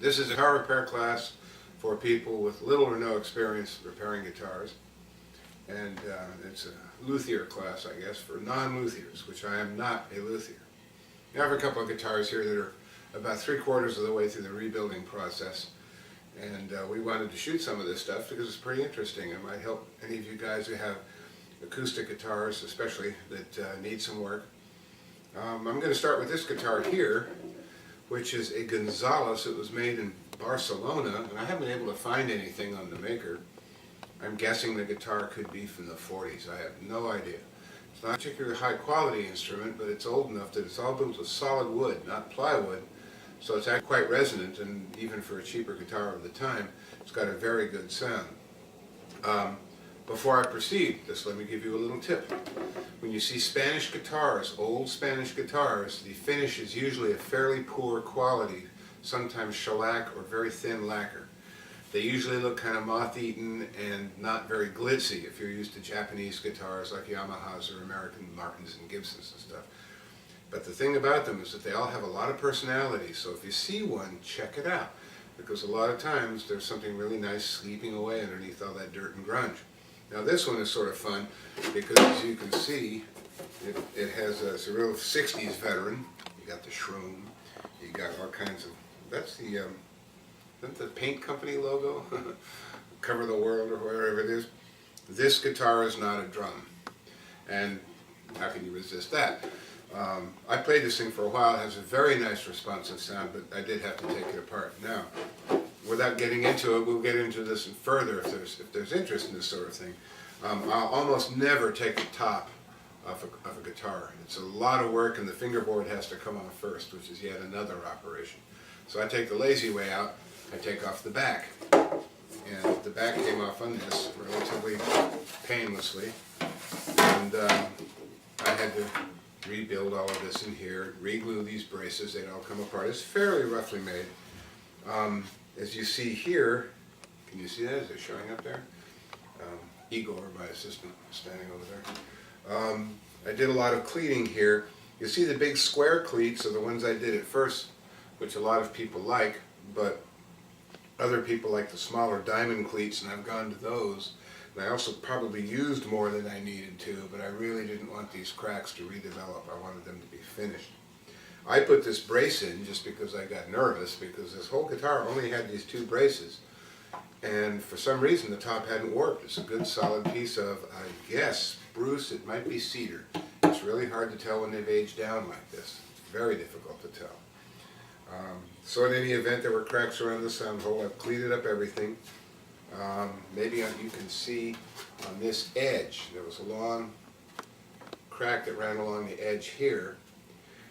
This is a guitar repair class for people with little or no experience repairing guitars. And it's a luthier class, I guess, for non-luthiers, which I am not a luthier. I have a couple of guitars here that are about 3/4 of the way through the rebuilding process. And we wanted to shoot some of this stuff because it's pretty interesting. It might help any of you guys who have acoustic guitars, especially, that need some work. I'm going to start with this guitar here, which is a Gonzalez. It was made in Barcelona, and I haven't been able to find anything on the maker. I'm guessing the guitar could be from the 40s. I have no idea. It's not a particularly high quality instrument, but it's old enough that it's all built with solid wood, not plywood. So it's actually quite resonant, and even for a cheaper guitar of the time, it's got a very good sound. Before I proceed, just let me give you a little tip. When you see Spanish guitars, old Spanish guitars, the finish is usually a fairly poor quality, sometimes shellac or very thin lacquer. They usually look kind of moth-eaten and not very glitzy if you're used to Japanese guitars like Yamahas or American Martins and Gibsons and stuff. But the thing about them is that they all have a lot of personality, so if you see one, check it out. Because a lot of times there's something really nice sleeping away underneath all that dirt and grunge. Now this one is sort of fun because, as you can see, it has it's a real 60s veteran. You got the shroom, you got all kinds of, that's the, isn't the paint company logo? Cover the World or wherever it is. This guitar is not a drum. And how can you resist that? I played this thing for a while. It has a very nice responsive sound, but I did have to take it apart. Now, without getting into it, we'll get into this further if there's interest in this sort of thing. I'll almost never take the top of a guitar. It's a lot of work, and the fingerboard has to come off first, which is yet another operation. So I take the lazy way out. I take off the back. And the back came off on this relatively painlessly. And I had to rebuild all of this in here, re-glue these braces. They'd all come apart. It's fairly roughly made. As you see here, can you see that? Is it showing up there? Igor, my assistant, standing over there. I did a lot of cleating here. You see the big square cleats are the ones I did at first, which a lot of people like, but other people like the smaller diamond cleats, and I've gone to those. And I also probably used more than I needed to, but I really didn't want these cracks to redevelop. I wanted them to be finished. I put this brace in just because I got nervous, because this whole guitar only had these two braces, and for some reason the top hadn't warped. It's a good solid piece of, I guess, spruce. It might be cedar. It's really hard to tell when they've aged down like this. It's very difficult to tell. So in any event, there were cracks around the sound hole. I've cleaned up everything. Maybe you can see on this edge, there was a long crack that ran along the edge here.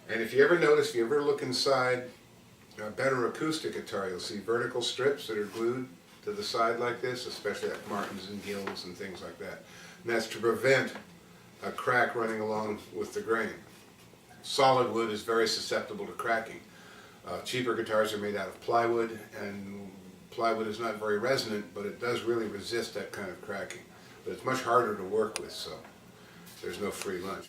And if you ever notice, if you ever look inside a better acoustic guitar, you'll see vertical strips that are glued to the side like this, especially at Martins and Gills and things like that. And that's to prevent a crack running along with the grain. Solid wood is very susceptible to cracking. Cheaper guitars are made out of plywood, and plywood is not very resonant, but it does really resist that kind of cracking. But it's much harder to work with, so there's no free lunch.